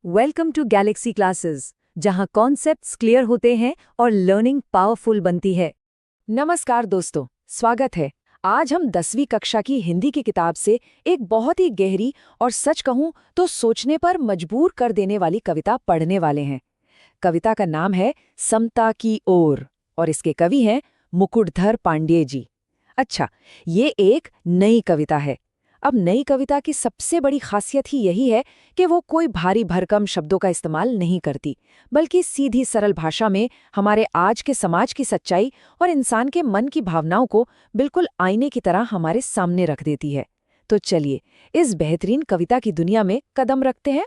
Welcome to Galaxy classes, जहां concepts clear होते हैं और लर्निंग पावरफुल बनती है। नमस्कार दोस्तों, स्वागत है। आज हम 10वीं कक्षा की हिंदी की किताब से एक बहुत ही गहरी और सच कहूं तो सोचने पर मजबूर कर देने वाली कविता पढ़ने वाले हैं। कविता का नाम है समता की ओर और इसके कवि हैं मुकुटधर पांड्ये जी। अच्छा, ये एक नई कविता है। अब नई कविता की सबसे बड़ी खासियत ही यही है कि वो कोई भारी भरकम शब्दों का इस्तेमाल नहीं करती, बल्कि सीधी सरल भाषा में हमारे आज के समाज की सच्चाई और इंसान के मन की भावनाओं को बिल्कुल आईने की तरह हमारे सामने रख देती है। तो चलिए, इस बेहतरीन कविता की दुनिया में कदम रखते हैं।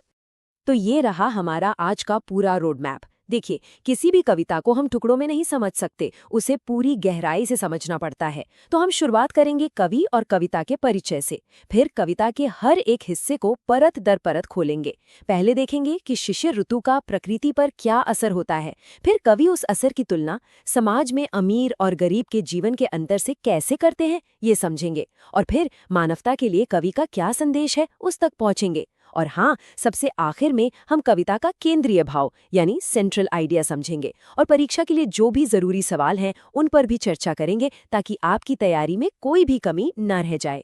तो ये रहा हमारा आज का पूरा रोड मैप। देखिए, किसी भी कविता को हम टुकड़ों में नहीं समझ सकते, उसे पूरी गहराई से समझना पड़ता है। तो हम शुरुआत करेंगे कवि और कविता के परिचय से, फिर कविता के हर एक हिस्से को परत दर परत खोलेंगे। पहले देखेंगे कि शिशिर ऋतु का प्रकृति पर क्या असर होता है, फिर कवि उस असर की तुलना समाज में अमीर और गरीब के जीवन के अंतर से कैसे करते हैं, ये समझेंगे। और फिर मानवता के लिए कवि का क्या संदेश है, उस तक पहुंचेंगे। और हाँ, सबसे आखिर में हम कविता का केंद्रीय भाव यानी सेंट्रल आइडिया समझेंगे और परीक्षा के लिए जो भी जरूरी सवाल हैं उन पर भी चर्चा करेंगे, ताकि आपकी तैयारी में कोई भी कमी न रह जाए।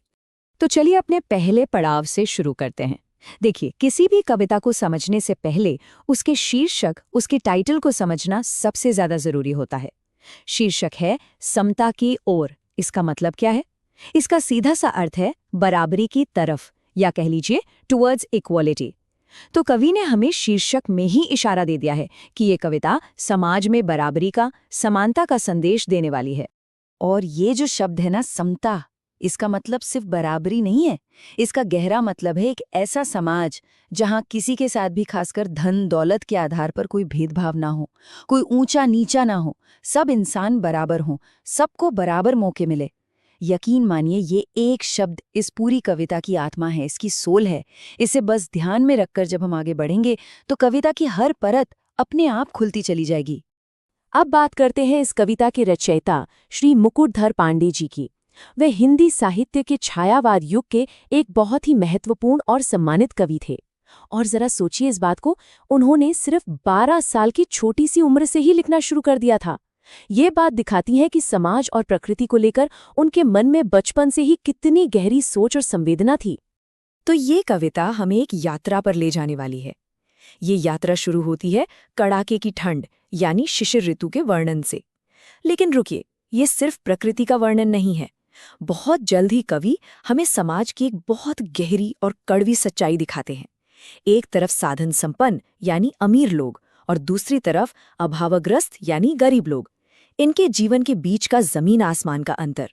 तो चलिए अपने पहले पड़ाव से शुरू करते हैं। देखिए, किसी भी कविता को समझने से पहले उसके शीर्षक, उसके टाइटल को समझना सबसे ज्यादा जरूरी होता है। शीर्षक है समता की ओर। इसका मतलब क्या है? इसका सीधा सा अर्थ है बराबरी की तरफ, या कह लीजिए टुवर्ड्स इक्वालिटी। तो कवि ने हमें शीर्षक में ही इशारा दे दिया है कि ये कविता समाज में बराबरी का, समानता का संदेश देने वाली है। और ये जो शब्द है ना, समता, इसका मतलब सिर्फ बराबरी नहीं है। इसका गहरा मतलब है एक ऐसा समाज जहां किसी के साथ भी खासकर धन दौलत के आधार पर कोई भेदभाव ना हो, कोई ऊंचा नीचा ना हो, सब इंसान बराबर हों, सबको बराबर मौके मिले। यकीन मानिए, ये एक शब्द इस पूरी कविता की आत्मा है, इसकी सोल है। इसे बस ध्यान में रखकर जब हम आगे बढ़ेंगे तो कविता की हर परत अपने आप खुलती चली जाएगी। अब बात करते हैं इस कविता के रचयिता श्री मुकुटधर पांड्ये जी की। वे हिंदी साहित्य के छायावाद युग के एक बहुत ही महत्वपूर्ण और सम्मानित कवि थे। और जरा सोचिए इस बात को, उन्होंने सिर्फ 12 साल की छोटी सी उम्र से ही लिखना शुरू कर दिया था। ये बात दिखाती है कि समाज और प्रकृति को लेकर उनके मन में बचपन से ही कितनी गहरी सोच और संवेदना थी। तो ये कविता हमें एक यात्रा पर ले जाने वाली है। ये यात्रा शुरू होती है कड़ाके की ठंड यानी शिशिर ऋतु के वर्णन से। लेकिन रुकिए, ये सिर्फ प्रकृति का वर्णन नहीं है। बहुत जल्द ही कवि हमें समाज की एक बहुत गहरी और कड़वी सच्चाई दिखाते हैं। एक तरफ साधन संपन्न यानी अमीर लोग और दूसरी तरफ अभावग्रस्त यानी गरीब लोग, इनके जीवन के बीच का जमीन आसमान का अंतर।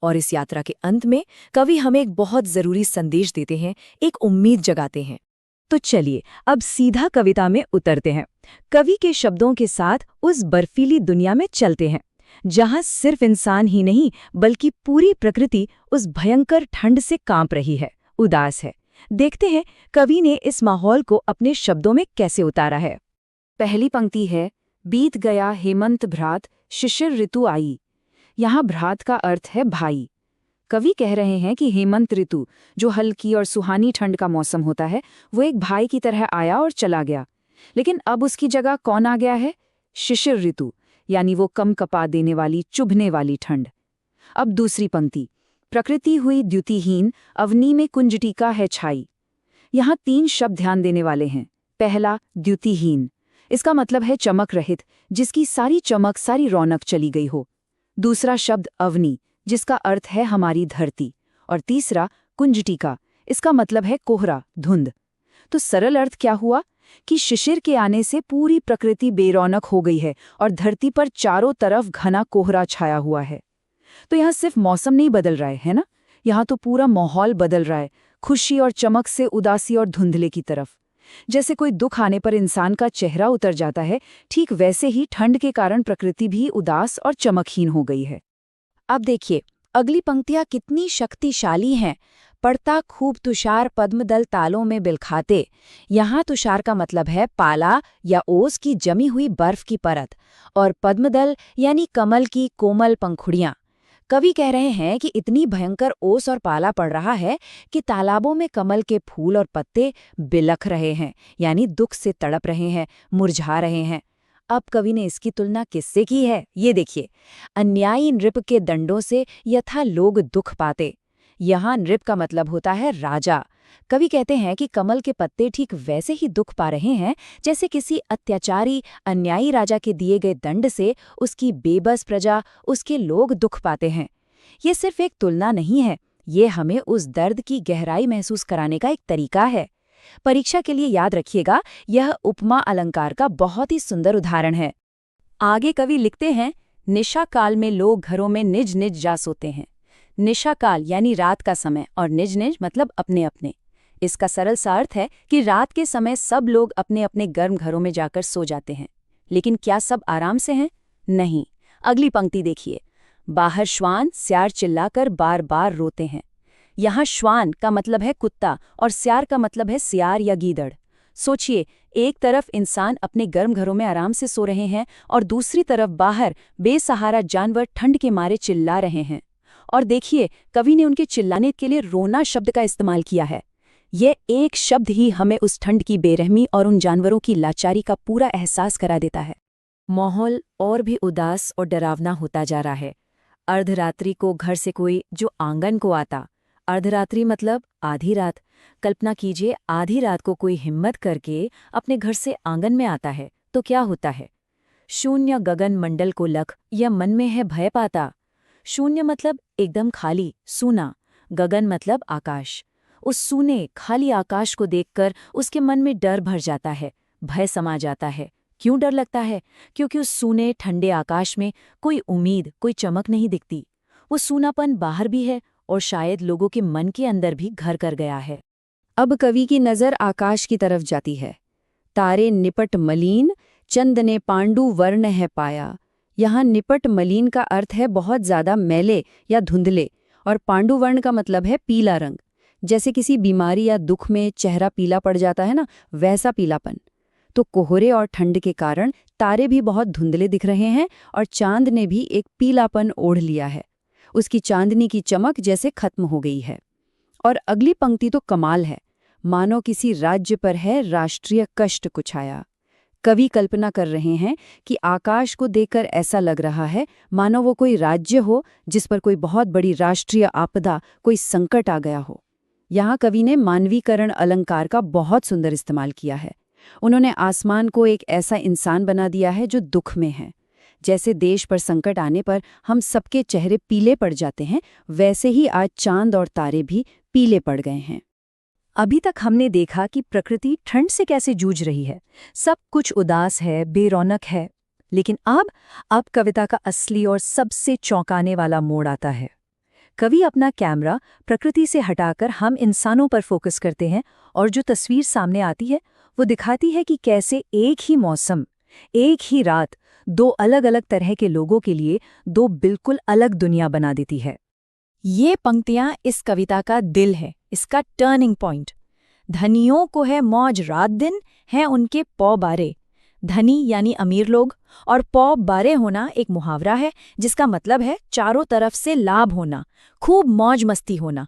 और इस यात्रा के अंत में कवि हमें एक बहुत जरूरी संदेश देते हैं, एक उम्मीद जगाते हैं। तो चलिए अब सीधा कविता में उतरते हैं। कवि के शब्दों के साथ उस बर्फीली दुनिया में चलते हैं, जहां सिर्फ इंसान ही नहीं बल्कि पूरी प्रकृति उस भयंकर ठंड से कांप रही है, उदास है। देखते हैं कवि ने इस माहौल को अपने शब्दों में कैसे उतारा है। पहली पंक्ति है, बीत गया हेमंत भ्रात शिशिर ऋतु आई। यहाँ भ्रात का अर्थ है भाई। कवि कह रहे हैं कि हेमंत ऋतु, जो हल्की और सुहानी ठंड का मौसम होता है, वो एक भाई की तरह आया और चला गया। लेकिन अब उसकी जगह कौन आ गया है? शिशिर ऋतु, यानी वो कम कपा देने वाली, चुभने वाली ठंड। अब दूसरी पंक्ति, प्रकृति हुई द्युतिहीन, अवनी में कुंजटिका है छाई। यहाँ 3 शब्द ध्यान देने वाले हैं। पहला, द्युतिहीन, इसका मतलब है चमक रहित, जिसकी सारी चमक, सारी रौनक चली गई हो। दूसरा शब्द अवनी, जिसका अर्थ है हमारी धरती। और तीसरा, कुंजटिका, इसका मतलब है कोहरा, धुंध। तो सरल अर्थ क्या हुआ कि शिशिर के आने से पूरी प्रकृति बेरौनक हो गई है और धरती पर चारों तरफ घना कोहरा छाया हुआ है। तो यहाँ सिर्फ मौसम नहीं बदल रहा है ना, यहाँ तो पूरा माहौल बदल रहा है, खुशी और चमक से उदासी और धुंधले की तरफ। जैसे कोई दुख आने पर इंसान का चेहरा उतर जाता है, ठीक वैसे ही ठंड के कारण प्रकृति भी उदास और चमकहीन हो गई है। अब देखिए अगली पंक्तियां कितनी शक्तिशाली हैं। पड़ता खूब तुषार पद्मदल तालों में बिलखाते। यहाँ तुषार का मतलब है पाला या ओस की जमी हुई बर्फ की परत, और पद्मदल यानी कमल की कोमल पंखुड़ियाँ। कवि कह रहे हैं कि इतनी भयंकर ओस और पाला पड़ रहा है कि तालाबों में कमल के फूल और पत्ते बिलख रहे हैं, यानी दुख से तड़प रहे हैं, मुरझा रहे हैं। अब कवि ने इसकी तुलना किससे की है, ये देखिए। अन्यायी नृप के दंडों से यथा लोग दुख पाते। यहाँ नृप का मतलब होता है राजा। कवि कहते हैं कि कमल के पत्ते ठीक वैसे ही दुख पा रहे हैं जैसे किसी अत्याचारी अन्यायी राजा के दिए गए दंड से उसकी बेबस प्रजा, उसके लोग दुख पाते हैं। ये सिर्फ एक तुलना नहीं है, ये हमें उस दर्द की गहराई महसूस कराने का एक तरीका है। परीक्षा के लिए याद रखिएगा, यह उपमा अलंकार का बहुत ही सुंदर उदाहरण है। आगे कवि लिखते हैं, निशा काल में लोग घरों में निज निज जा सोते हैं। निशा काल यानी रात का समय, और निज निज मतलब अपने अपने। इसका सरल सा अर्थ है कि रात के समय सब लोग अपने अपने गर्म घरों में जाकर सो जाते हैं। लेकिन क्या सब आराम से हैं? नहीं। अगली पंक्ति देखिए, बाहर श्वान स्यार चिल्लाकर बार बार रोते हैं। यहाँ श्वान का मतलब है कुत्ता और स्यार का मतलब है सियार या गीदड़। सोचिए, एक तरफ इंसान अपने गर्म घरों में आराम से सो रहे हैं और दूसरी तरफ बाहर बेसहारा जानवर ठंड के मारे चिल्ला रहे हैं। और देखिए, कवि ने उनके चिल्लाने के लिए रोना शब्द का इस्तेमाल किया है। ये एक शब्द ही हमें उस ठंड की बेरहमी और उन जानवरों की लाचारी का पूरा एहसास करा देता है। माहौल और भी उदास और डरावना होता जा रहा है। अर्धरात्रि को घर से कोई जो आंगन को आता। अर्धरात्रि मतलब आधी रात। कल्पना कीजिए, आधी रात को कोई हिम्मत करके अपने घर से आंगन में आता है तो क्या होता है? शून्य गगन मंडल को लख या मन में है भय पाता। शून्य मतलब एकदम खाली, सूना। गगन मतलब आकाश। उस सूने खाली आकाश को देखकर उसके मन में डर भर जाता है, भय समा जाता है। क्यों डर लगता है? क्योंकि उस सूने ठंडे आकाश में कोई उम्मीद, कोई चमक नहीं दिखती। वो सूनापन बाहर भी है और शायद लोगों के मन के अंदर भी घर कर गया है। अब कवि की नज़र आकाश की तरफ जाती है। तारे निपट मलीन, चंद ने पांडु वर्ण है पाया। यहाँ निपट मलीन का अर्थ है बहुत ज़्यादा मैले या धुंधले, और पांडु वर्ण का मतलब है पीला रंग। जैसे किसी बीमारी या दुख में चेहरा पीला पड़ जाता है ना, वैसा पीलापन। तो कोहरे और ठंड के कारण तारे भी बहुत धुंधले दिख रहे हैं और चांद ने भी एक पीलापन ओढ़ लिया है। उसकी चांदनी की चमक जैसे खत्म हो गई है। और अगली पंक्ति तो कमाल है, मानो किसी राज्य पर है राष्ट्रीय कष्ट कुछाया। कवि कल्पना कर रहे हैं कि आकाश को देखकर ऐसा लग रहा है मानो वो कोई राज्य हो जिस पर कोई बहुत बड़ी राष्ट्रीय आपदा, कोई संकट आ गया हो। यहाँ कवि ने मानवीकरण अलंकार का बहुत सुंदर इस्तेमाल किया है। उन्होंने आसमान को एक ऐसा इंसान बना दिया है जो दुख में है। जैसे देश पर संकट आने पर हम सबके चेहरे पीले पड़ जाते हैं, वैसे ही आज चांद और तारे भी पीले पड़ गए हैं। अभी तक हमने देखा कि प्रकृति ठंड से कैसे जूझ रही है। सब कुछ उदास है, बेरौनक है। लेकिन अब कविता का असली और सबसे चौंकाने वाला मोड़ आता है। कवि अपना कैमरा प्रकृति से हटाकर हम इंसानों पर फोकस करते हैं और जो तस्वीर सामने आती है वो दिखाती है कि कैसे एक ही मौसम, एक ही रात दो अलग अलग तरह के लोगों के लिए दो बिल्कुल अलग दुनिया बना देती है। ये पंक्तियां इस कविता का दिल है, इसका टर्निंग पॉइंट। धनियों को है मौज रात दिन, है उनके पौ बारे। धनी यानी अमीर लोग, और पौ बारे होना एक मुहावरा है जिसका मतलब है चारों तरफ से लाभ होना, खूब मौज मस्ती होना।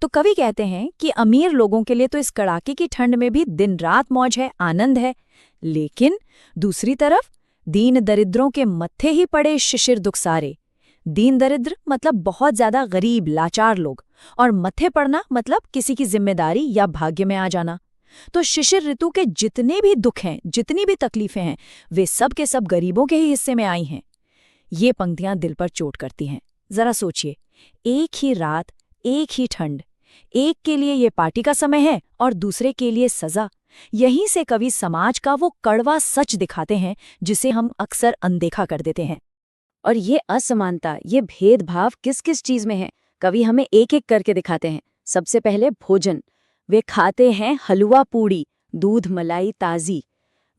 तो कवि कहते हैं कि अमीर लोगों के लिए तो इस कड़ाके की ठंड में भी दिन रात मौज है, आनंद है। लेकिन दूसरी तरफ दीन दरिद्रों के मत्थे ही पड़े शिशिर दुख सारे। दीन दरिद्र मतलब बहुत ज्यादा गरीब लाचार लोग, और मत्थे पड़ना मतलब किसी की जिम्मेदारी या भाग्य में आ जाना। तो शिशिर ऋतु के जितने भी दुख हैं, जितनी भी तकलीफें हैं, वे सब के सब गरीबों के ही हिस्से में आई हैं। ये पंक्तियां दिल पर चोट करती हैं। जरा सोचिए, एक ही रात, एक ही ठंड, एक के लिए ये पार्टी का समय है और दूसरे के लिए सजा। यहीं से कवि समाज का वो कड़वा सच दिखाते हैं जिसे हम अक्सर अनदेखा कर देते हैं। और ये असमानता, ये भेदभाव किस किस चीज में है, कवि हमें एक एक करके दिखाते हैं। सबसे पहले भोजन। वे खाते हैं हलवा पूड़ी, दूध मलाई ताज़ी।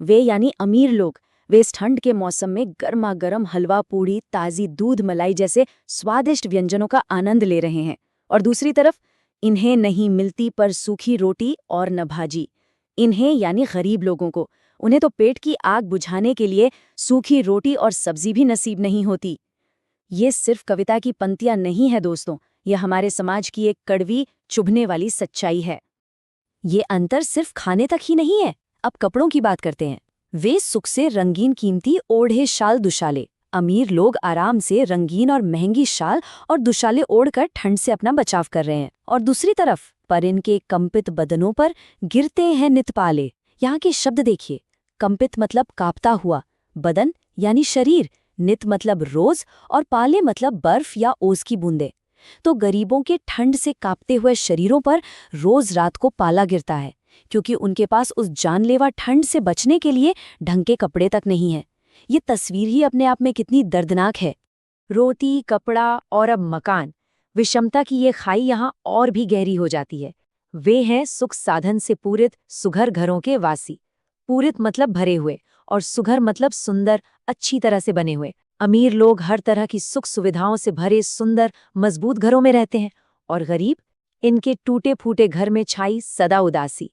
वे यानी अमीर लोग, वे इस ठंड के मौसम में गर्मा गर्म हलवा पूड़ी, ताज़ी दूध मलाई जैसे स्वादिष्ट व्यंजनों का आनंद ले रहे हैं। और दूसरी तरफ इन्हें नहीं मिलती पर सूखी रोटी और न भाजी। इन्हें यानी गरीब लोगों को, उन्हें तो पेट की आग बुझाने के लिए सूखी रोटी और सब्जी भी नसीब नहीं होती। ये सिर्फ कविता की पंक्तियां नहीं है दोस्तों, ये हमारे समाज की एक कड़वी, चुभने वाली सच्चाई है। ये अंतर सिर्फ खाने तक ही नहीं है। अब कपड़ों की बात करते हैं। वे सुख से रंगीन कीमती ओढ़े शाल दुशाले। अमीर लोग आराम से रंगीन और महंगी शाल और दुशाले ओढ़कर ठंड से अपना बचाव कर रहे हैं, और दूसरी तरफ पर इनके कंपित बदनों पर गिरते हैं नितपाले। यहाँ के शब्द देखिए। कंपित मतलब कांपता हुआ, बदन यानी शरीर, नित मतलब रोज, और पाले मतलब बर्फ या ओस की बूंदे। तो गरीबों के ठंड से कांपते हुए शरीरों पर रोज रात को पाला गिरता है, क्योंकि उनके पास उस जानलेवा ठंड से बचने के लिए ढंग के कपड़े तक नहीं है। ये तस्वीर ही अपने आप में कितनी दर्दनाक है। रोटी, कपड़ा और अब मकान, विषमता की ये खाई यहाँ और भी गहरी हो जाती है। वे हैं सुख साधन से पूरित सुघर घरों के वासी। पूरित मतलब भरे हुए, और सुघर मतलब सुंदर, अच्छी तरह से बने हुए। अमीर लोग हर तरह की सुख सुविधाओं से भरे सुंदर मजबूत घरों में रहते हैं, और गरीब, इनके टूटे फूटे घर में छाई सदा उदासी।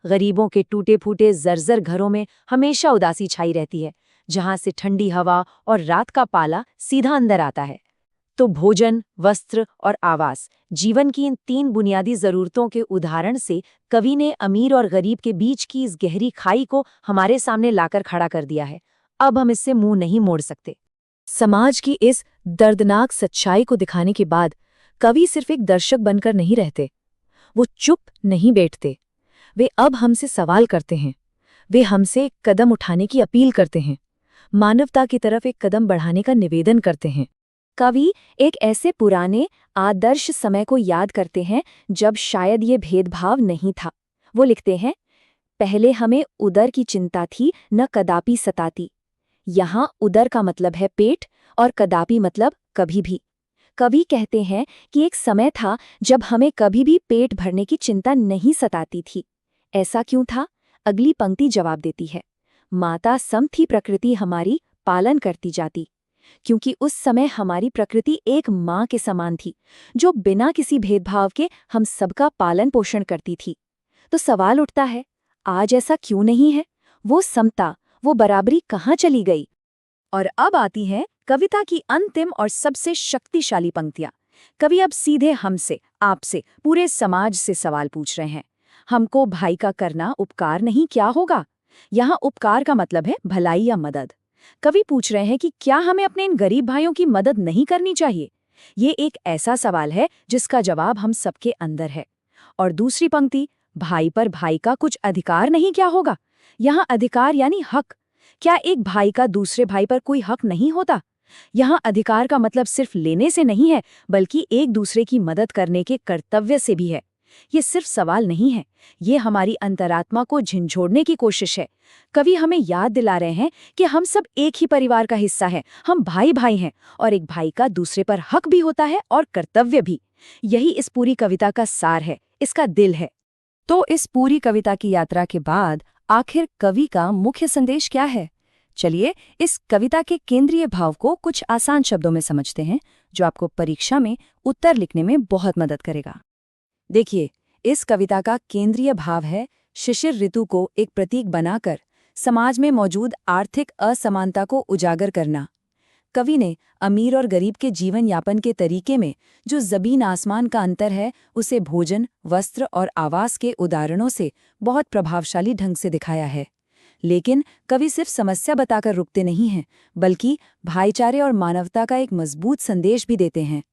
गरीबों के टूटे फूटे जर्जर घरों में हमेशा उदासी छाई रहती है, जहां से ठंडी हवा और रात का पाला सीधा अंदर आता है। तो भोजन, वस्त्र और आवास, जीवन की इन 3 बुनियादी जरूरतों के उदाहरण से कवि ने अमीर और गरीब के बीच की इस गहरी खाई को हमारे सामने लाकर खड़ा कर दिया है। अब हम इससे मुंह नहीं मोड़ सकते। समाज की इस दर्दनाक सच्चाई को दिखाने के बाद कवि सिर्फ एक दर्शक बनकर नहीं रहते। वो चुप नहीं बैठते। वे अब हमसे सवाल करते हैं। वे हमसे एक कदम उठाने की अपील करते हैं, मानवता की तरफ एक कदम बढ़ाने का निवेदन करते हैं। कवि एक ऐसे पुराने आदर्श समय को याद करते हैं जब शायद ये भेदभाव नहीं था। वो लिखते हैं, पहले हमें उदर की चिंता थी, न कदापि सताती। यहाँ उदर का मतलब है पेट, और कदापि मतलब कभी भी। कवि कहते हैं कि एक समय था जब हमें कभी भी पेट भरने की चिंता नहीं सताती थी। ऐसा क्यों था? अगली पंक्ति जवाब देती है। माता सम थी प्रकृति हमारी, पालन करती जाती। क्योंकि उस समय हमारी प्रकृति एक माँ के समान थी, जो बिना किसी भेदभाव के हम सबका पालन पोषण करती थी। तो सवाल उठता है, आज ऐसा क्यों नहीं है? वो समता, वो बराबरी कहाँ चली गई? और अब आती हैं कविता की अंतिम और सबसे शक्तिशाली पंक्तियां। कवि अब सीधे हमसे, आपसे, पूरे समाज से सवाल पूछ रहे हैं। हमको भाई का करना उपकार नहीं क्या होगा? यहाँ उपकार का मतलब है भलाई या मदद। कवि पूछ रहे हैं कि क्या हमें अपने इन गरीब भाइयों की मदद नहीं करनी चाहिए? ये एक ऐसा सवाल है जिसका जवाब हम सबके अंदर है। और दूसरी पंक्ति, भाई पर भाई का कुछ अधिकार नहीं क्या होगा? यहाँ अधिकार यानी हक। क्या एक भाई का दूसरे भाई पर कोई हक नहीं होता? यहाँ अधिकार का मतलब सिर्फ लेने से नहीं है, बल्कि एक दूसरे की मदद करने के कर्तव्य से भी है। ये सिर्फ सवाल नहीं है, ये हमारी अंतरात्मा को झिंझोड़ने की कोशिश है। कवि हमें याद दिला रहे हैं कि हम सब एक ही परिवार का हिस्सा हैं, हम भाई भाई हैं, और एक भाई का दूसरे पर हक भी होता है और कर्तव्य भी। यही इस पूरी कविता का सार है, इसका दिल है। तो इस पूरी कविता की यात्रा के बाद आखिर कवि का मुख्य संदेश क्या है? चलिए इस कविता के केंद्रीय भाव को कुछ आसान शब्दों में समझते हैं, जो आपको परीक्षा में उत्तर लिखने में बहुत मदद करेगा। देखिए, इस कविता का केंद्रीय भाव है शिशिर ऋतु को एक प्रतीक बनाकर समाज में मौजूद आर्थिक असमानता को उजागर करना। कवि ने अमीर और गरीब के जीवन यापन के तरीके में जो ज़मीन आसमान का अंतर है, उसे भोजन, वस्त्र और आवास के उदाहरणों से बहुत प्रभावशाली ढंग से दिखाया है। लेकिन कवि सिर्फ समस्या बताकर रुकते नहीं हैं, बल्कि भाईचारे और मानवता का एक मजबूत संदेश भी देते हैं।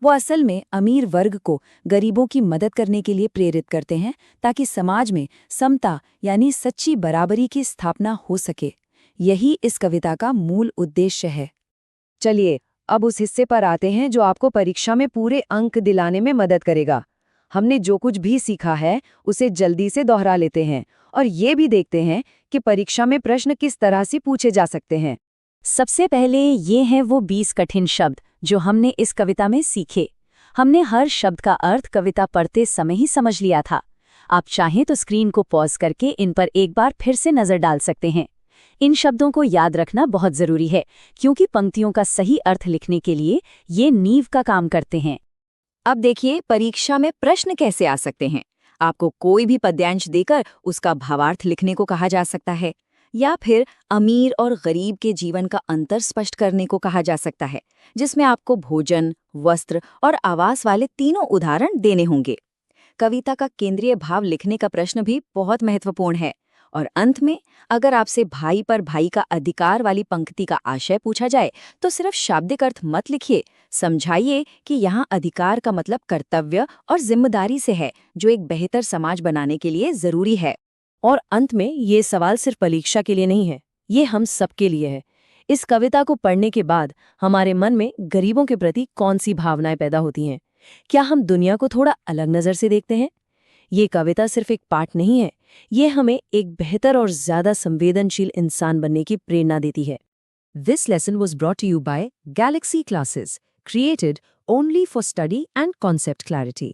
वो असल में अमीर वर्ग को गरीबों की मदद करने के लिए प्रेरित करते हैं, ताकि समाज में समता यानी सच्ची बराबरी की स्थापना हो सके। यही इस कविता का मूल उद्देश्य है। चलिए अब उस हिस्से पर आते हैं जो आपको परीक्षा में पूरे अंक दिलाने में मदद करेगा। हमने जो कुछ भी सीखा है उसे जल्दी से दोहरा लेते हैं और ये भी देखते हैं कि परीक्षा में प्रश्न किस तरह से पूछे जा सकते हैं। सबसे पहले ये हैं वो 20 कठिन शब्द जो हमने इस कविता में सीखे। हमने हर शब्द का अर्थ कविता पढ़ते समय ही समझ लिया था। आप चाहें तो स्क्रीन को पॉज करके इन पर एक बार फिर से नजर डाल सकते हैं। इन शब्दों को याद रखना बहुत जरूरी है, क्योंकि पंक्तियों का सही अर्थ लिखने के लिए ये नींव का काम करते हैं। अब देखिए परीक्षा में प्रश्न कैसे आ सकते हैं। आपको कोई भी पद्यांश देकर उसका भावार्थ लिखने को कहा जा सकता है, या फिर अमीर और गरीब के जीवन का अंतर स्पष्ट करने को कहा जा सकता है, जिसमें आपको भोजन, वस्त्र और आवास वाले तीनों उदाहरण देने होंगे। कविता का केंद्रीय भाव लिखने का प्रश्न भी बहुत महत्वपूर्ण है। और अंत में, अगर आपसे भाई पर भाई का अधिकार वाली पंक्ति का आशय पूछा जाए, तो सिर्फ शाब्दिक अर्थ मत लिखिए, समझाइए कि यहाँ अधिकार का मतलब कर्तव्य और जिम्मेदारी से है, जो एक बेहतर समाज बनाने के लिए जरूरी है। और अंत में, ये सवाल सिर्फ परीक्षा के लिए नहीं है, ये हम सबके लिए है। इस कविता को पढ़ने के बाद हमारे मन में गरीबों के प्रति कौन सी भावनाएं पैदा होती हैं? क्या हम दुनिया को थोड़ा अलग नजर से देखते हैं? ये कविता सिर्फ एक पाठ नहीं है, ये हमें एक बेहतर और ज्यादा संवेदनशील इंसान बनने की प्रेरणा देती है। This lesson was brought to you by Galaxy Classes, created only for study and concept clarity.